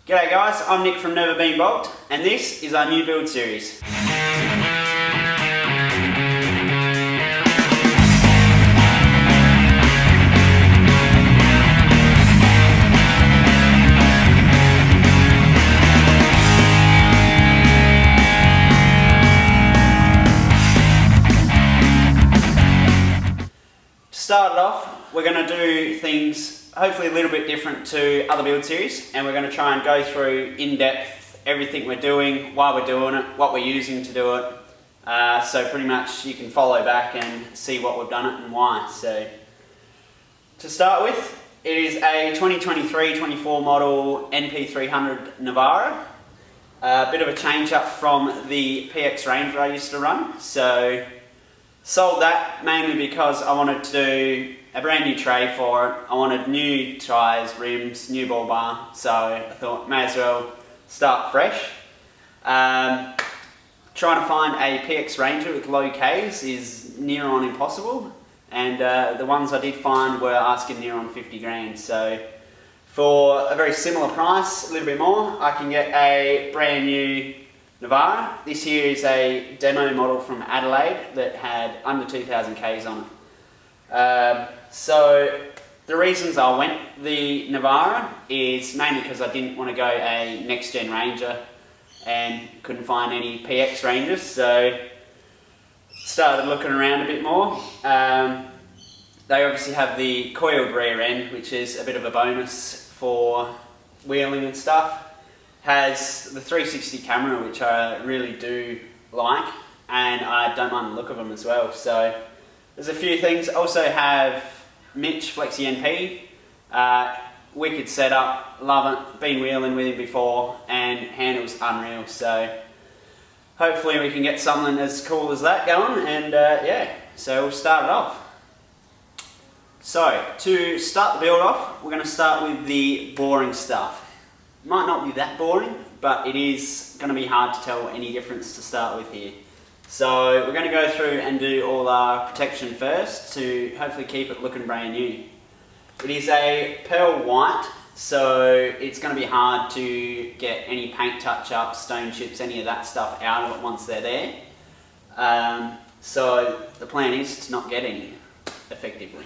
G'day guys, I'm Nick from Navara Been Bogged, and this is our new build series. To start it off, we're going to do things hopefully a little bit different to other build series, and we're going to try and go through in depth everything we're doing, why we're doing it, what we're using to do it. So pretty much you can follow back and see what we've done it and why. So to start with, it is a 2023-24 model NP300 Navara. A bit of a change up from the PX Ranger I used to run. So sold that mainly because I wanted to do a brand new tray for it. I wanted new tyres, rims, new ball bar, so I thought may as well start fresh. Trying to find a PX Ranger with low Ks is near on impossible, and the ones I did find were asking near on 50 grand. So for a very similar price, a little bit more, I can get a brand new Navara. This here is a demo model from Adelaide that had under 2,000 Ks on it. So the reasons I went the Navara is mainly because I didn't want to go a next gen Ranger and couldn't find any PX Rangers, so started looking around a bit more. They obviously have the coiled rear end, which is a bit of a bonus for wheeling and stuff. Has the 360 camera, which I really do like, and I don't mind the look of them as well. So there's a few things. Also have Mitch Flexi NP, wicked setup, love it, been wheeling with him before, and handles unreal. So hopefully we can get something as cool as that going, and yeah, so we'll start it off. So to start the build off, we're going to start with the boring stuff. Might not be that boring, but it is going to be hard to tell any difference to start with here. So we're going to go through and do all our protection first to hopefully keep it looking brand new. It is a pearl white, so it's going to be hard to get any paint touch-ups, stone chips, any of that stuff out of it once they're there. So the plan is to not get any, effectively.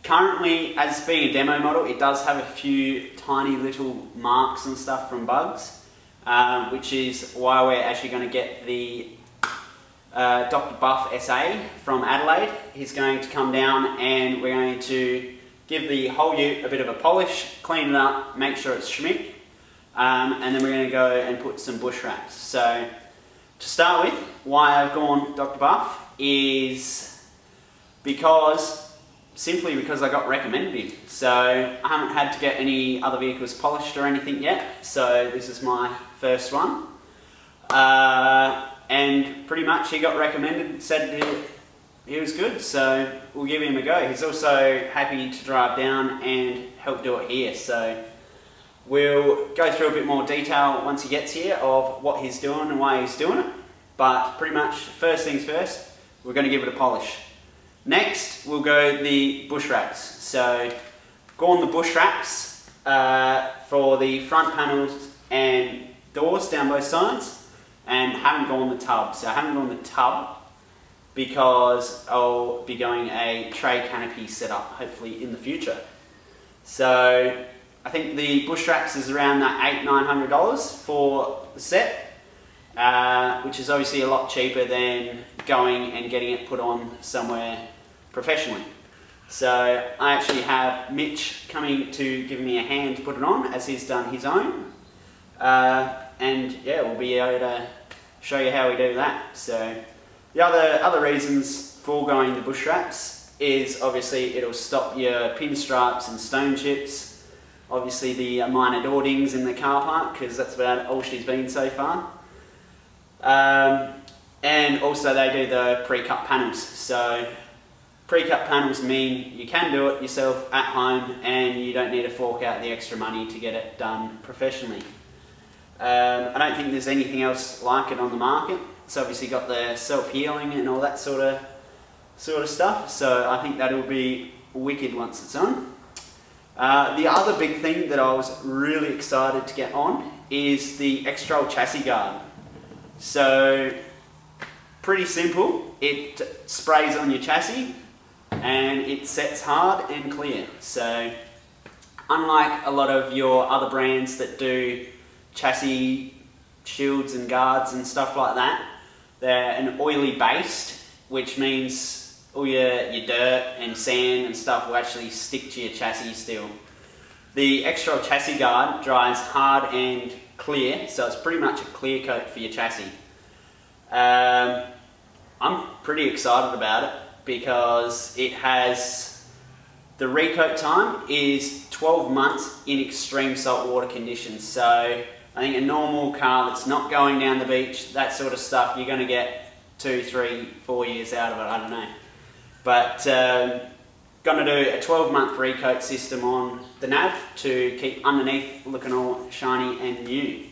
Currently, as being a demo model, it does have a few tiny little marks and stuff from bugs. Which is why we're actually going to get the Dr. Buff SA from Adelaide. He's going to come down and we're going to give the whole ute a bit of a polish, clean it up, make sure it's schmick, and then we're going to go and put some Bushwraps. So to start with, why I've gone Dr. Buff is simply because I got recommended him. So I haven't had to get any other vehicles polished or anything yet, so this is my first one. And pretty much he got recommended, said he was good, so we'll give him a go. He's also happy to drive down and help do it here, so we'll go through a bit more detail once he gets here of what he's doing and why he's doing it. But pretty much first things first, we're going to give it a polish. Next, we'll go the Bushwraps. So, gone the Bushwraps for the front panels and doors down both sides, and haven't gone the tub. So I haven't gone the tub because I'll be going a tray canopy setup hopefully in the future. So I think the Bushwraps is around that $800–900 for the set, which is obviously a lot cheaper than going and getting it put on somewhere professionally. So I actually have Mitch coming to give me a hand to put it on, as he's done his own, and yeah, we'll be able to show you how we do that. So the other reasons for going the Bushwraps is obviously it'll stop your pinstripes and stone chips, obviously the minor door dings in the car park, because that's about all she's been so far. And also they do the pre-cut panels. So pre-cut panels mean you can do it yourself at home and you don't need to fork out the extra money to get it done professionally. I don't think there's anything else like it on the market. It's obviously got the self-healing and all that sort of stuff, so I think that'll be wicked once it's on. The other big thing that I was really excited to get on is the X-Trail chassis guard. So, pretty simple. It sprays on your chassis and it sets hard and clear. So, unlike a lot of your other brands that do chassis shields and guards and stuff like that, they're an oily based, which means all your dirt and sand and stuff will actually stick to your chassis still. The X-Trail chassis guard dries hard and clear, so it's pretty much a clear coat for your chassis. I'm pretty excited about it because it has, the recoat time is 12 months in extreme saltwater conditions. So I think a normal car that's not going down the beach, that sort of stuff, you're going to get 2, 3, 4 years out of it, I don't know. But going to do a 12-month recoat system on the nav to keep underneath looking all shiny and new.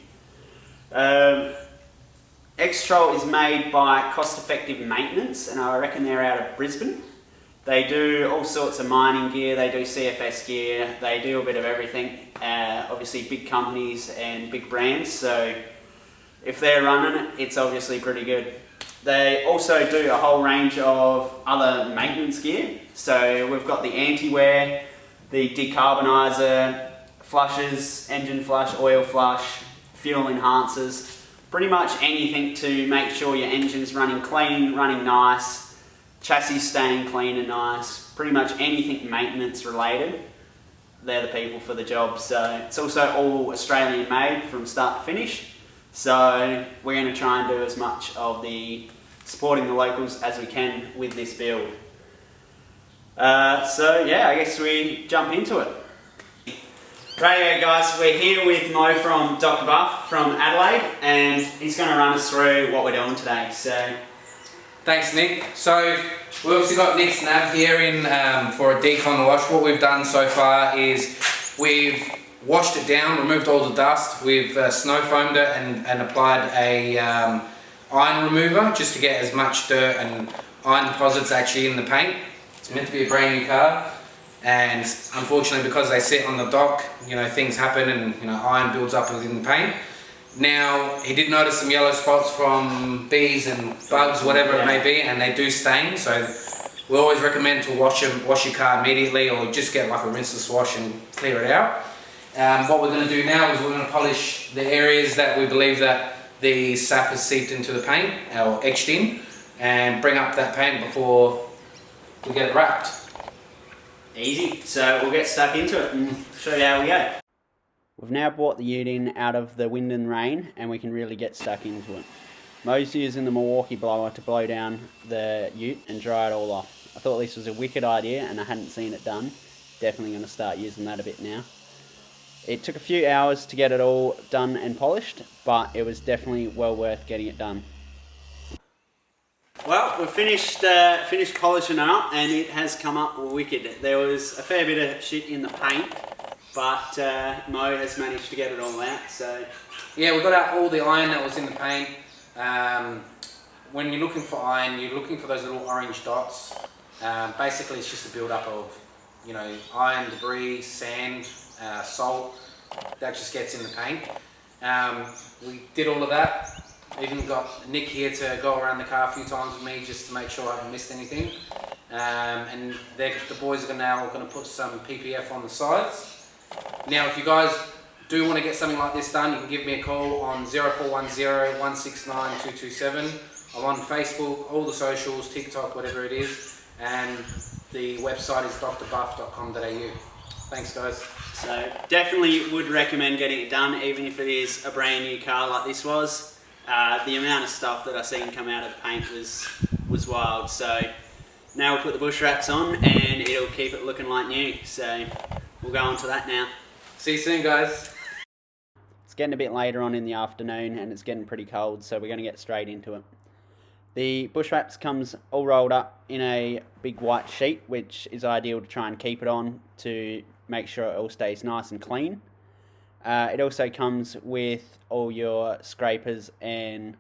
X-Trail is made by Cost Effective Maintenance, and I reckon they're out of Brisbane. They do all sorts of mining gear, they do CFS gear, they do a bit of everything. Obviously big companies and big brands, so if they're running it, it's obviously pretty good. They also do a whole range of other maintenance gear. So we've got the anti-wear, the decarbonizer, flushes, engine flush, oil flush, fuel enhancers, pretty much anything to make sure your engine's running clean, running nice, chassis staying clean and nice, pretty much anything maintenance related. They're the people for the job. So it's also all Australian made from start to finish. So we're going to try and do as much of the supporting the locals as we can with this build. So yeah, I guess we jump into it. Right, guys, we're here with Mo from Dr. Buff from Adelaide, and he's going to run us through what we're doing today. So, thanks, Nick. So we've obviously got Nick's nav here in for a decon wash. What we've done so far is we've washed it down, removed all the dust. We've snow foamed it and applied a iron remover just to get as much dirt and iron deposits actually in the paint. It's meant to be a brand new car, and unfortunately because they sit on the dock, you know, things happen and, you know, iron builds up within the paint. Now, he did notice some yellow spots from bees and bugs, whatever it may be, and they do stain, so we always recommend to wash your car immediately, or just get like a rinseless wash and clear it out. What we're going to do now is we're going to polish the areas that we believe that the sap has seeped into the paint, or etched in, and bring up that paint before we get it wrapped. Easy, so we'll get stuck into it and show you how we go. We've now brought the ute in out of the wind and rain, and we can really get stuck into it. Mo's using the Milwaukee blower to blow down the ute and dry it all off. I thought this was a wicked idea and I hadn't seen it done. Definitely going to start using that a bit now. It took a few hours to get it all done and polished, but it was definitely well worth getting it done. Well, we've finished polishing it up, and it has come up wicked. There was a fair bit of shit in the paint, but Mo has managed to get it all out. So yeah, we got out all the iron that was in the paint. When you're looking for iron, you're looking for those little orange dots. Basically, it's just a build-up of, you know, iron, debris, sand, salt that just gets in the paint. We did all of that. Even got Nick here to go around the car a few times with me just to make sure I haven't missed anything. And the boys are now going to put some PPF on the sides. Now, if you guys do want to get something like this done, you can give me a call on 0410 169 227. I'm on Facebook, all the socials, TikTok, whatever it is, and the website is drbuff.com.au. Thanks, guys. So definitely would recommend getting it done, even if it is a brand new car like this was. The amount of stuff that I seen come out of the paint was wild. So now we'll put the Bushwraps on and it'll keep it looking like new. So we'll go on to that now. See you soon, guys. It's getting a bit later on in the afternoon and it's getting pretty cold, so we're going to get straight into it. The Bushwraps comes all rolled up in a big white sheet, which is ideal to try and keep it on to make sure it all stays nice and clean. It also comes with all your scrapers and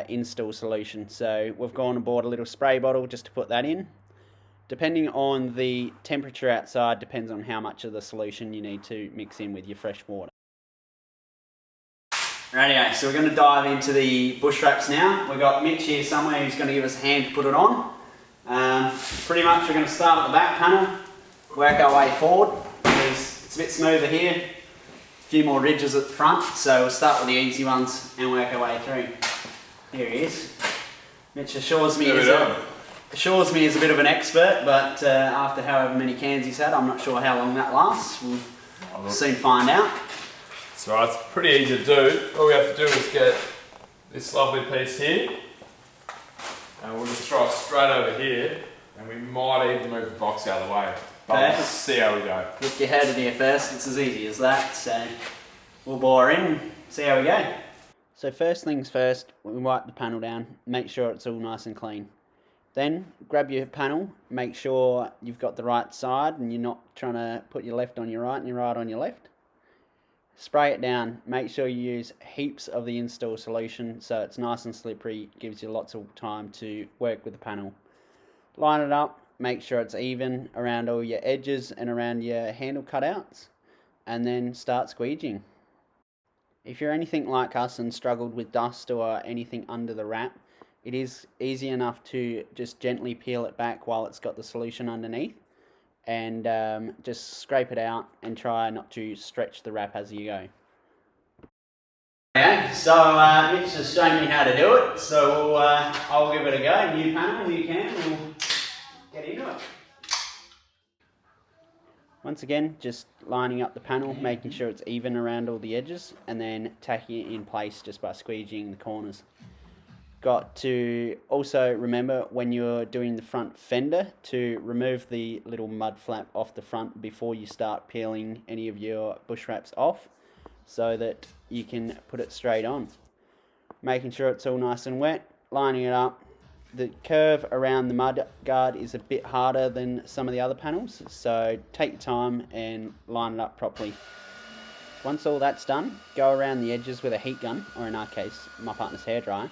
install solution. So we've gone and bought a little spray bottle just to put that in. Depending on the temperature outside, depends on how much of the solution you need to mix in with your fresh water. Rightio, so we're going to dive into the Bushwraps now. We've got Mitch here somewhere who's going to give us a hand to put it on. Pretty much we're going to start at the back panel, work our way forward, because it's a bit smoother here, a few more ridges at the front, so we'll start with the easy ones and work our way through. Here he is. Mitch assures me he's a bit of an expert, but after however many cans he's had, I'm not sure how long that lasts. We'll soon find out. That's right, it's pretty easy to do. All we have to do is get this lovely piece here, and we'll just try it straight over here, and we might even move the box out of the way. But we'll see how we go. Look your head in here first, it's as easy as that, so we'll bore in and see how we go. So first things first, we wipe the panel down, make sure it's all nice and clean. Then grab your panel, make sure you've got the right side and you're not trying to put your left on your right and your right on your left. Spray it down, make sure you use heaps of the install solution so it's nice and slippery, gives you lots of time to work with the panel. Line it up, make sure it's even around all your edges and around your handle cutouts, and then start squeegeeing. If you're anything like us and struggled with dust or anything under the wrap, it is easy enough to just gently peel it back while it's got the solution underneath, and just scrape it out and try not to stretch the wrap as you go. Okay, so Mitch has shown me how to do it, so I'll give it a go. New panel, new can, we'll get into it. Once again, just lining up the panel, making sure it's even around all the edges, and then tacking it in place just by squeegeeing the corners. Got to also remember when you're doing the front fender to remove the little mud flap off the front before you start peeling any of your Bushwraps off, so that you can put it straight on. Making sure it's all nice and wet, lining it up. The curve around the mud guard is a bit harder than some of the other panels, so take your time and line it up properly. Once all that's done, go around the edges with a heat gun, or in our case, my partner's hairdryer,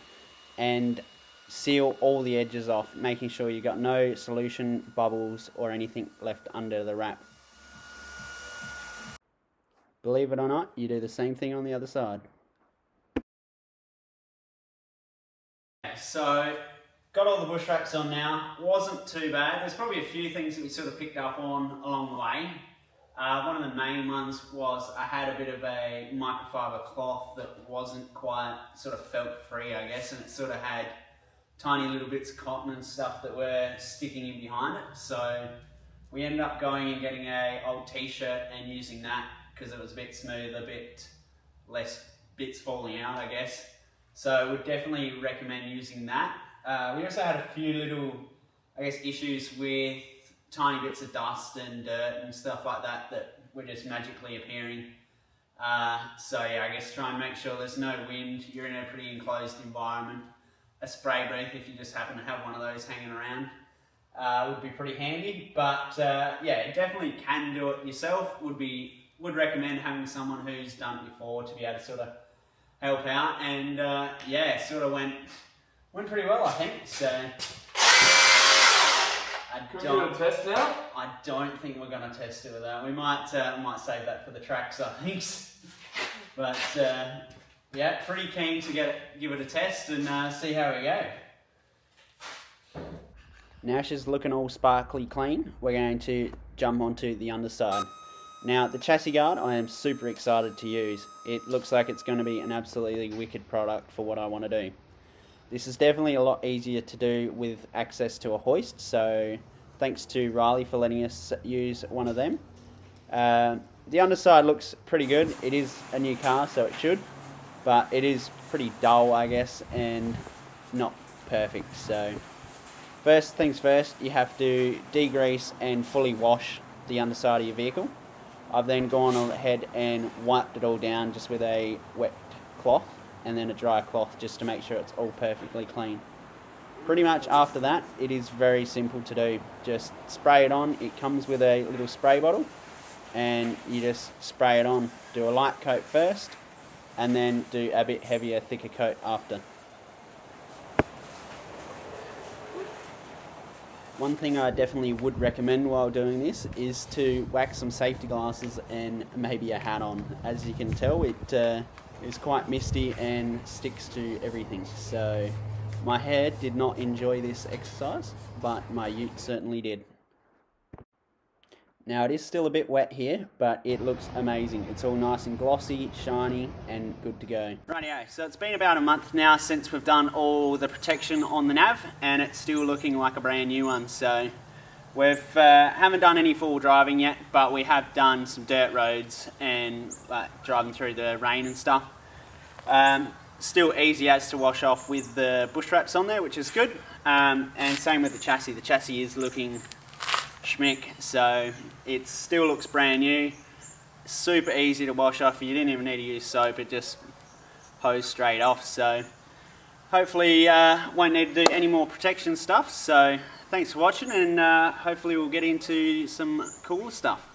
and seal all the edges off, making sure you got no solution, bubbles or anything left under the wrap. Believe it or not, you do the same thing on the other side. So, got all the Bushwraps on now, wasn't too bad. There's probably a few things that we sort of picked up on along the way. One of the main ones was I had a bit of a microfiber cloth that wasn't quite sort of felt free, I guess, and it sort of had tiny little bits of cotton and stuff that were sticking in behind it. So we ended up going and getting a old t-shirt and using that because it was a bit smoother, a bit less bits falling out, I guess. So I would definitely recommend using that. We also had a few little, I guess, issues with tiny bits of dust and dirt and stuff like that that were just magically appearing. So yeah, I guess try and make sure there's no wind, you're in a pretty enclosed environment. A spray booth, if you just happen to have one of those hanging around, would be pretty handy. But yeah, definitely can do it yourself. Would recommend having someone who's done it before to be able to sort of help out. And yeah, sort of went pretty well, I think. So Can we do a test now? I don't think we're going to test it with that. We might save that for the tracks, I think. But yeah, pretty keen to give it a test and see how we go. Now she's looking all sparkly clean. We're going to jump onto the underside. Now the chassis guard I am super excited to use. It looks like it's going to be an absolutely wicked product for what I want to do. This is definitely a lot easier to do with access to a hoist, so thanks to Riley for letting us use one of them. The underside looks pretty good. It is a new car, so it should, but it is pretty dull, I guess, and not perfect. So first things first, you have to degrease and fully wash the underside of your vehicle. I've then gone ahead and wiped it all down just with a wet cloth and then a dry cloth just to make sure it's all perfectly clean. Pretty much after that, it is very simple to do. Just spray it on. It comes with a little spray bottle and you just spray it on. Do a light coat first and then do a bit heavier, thicker coat after. One thing I definitely would recommend while doing this is to whack some safety glasses and maybe a hat on. As you can tell, it is quite misty and sticks to everything. So my hair did not enjoy this exercise, but my ute certainly did. Now it is still a bit wet here, but it looks amazing. It's all nice and glossy, shiny, and good to go. Rightio, so it's been about a month now since we've done all the protection on the nav, and it's still looking like a brand new one. So we've haven't done any full driving yet, but we have done some dirt roads and driving through the rain and stuff. Still easy as to wash off with the Bushwraps on there, which is good. And same with the chassis. The chassis is looking schmick, so it still looks brand new. Super easy to wash off. You didn't even need to use soap, it just hose straight off. So hopefully won't need to do any more protection stuff. So thanks for watching, and hopefully we'll get into some cool stuff.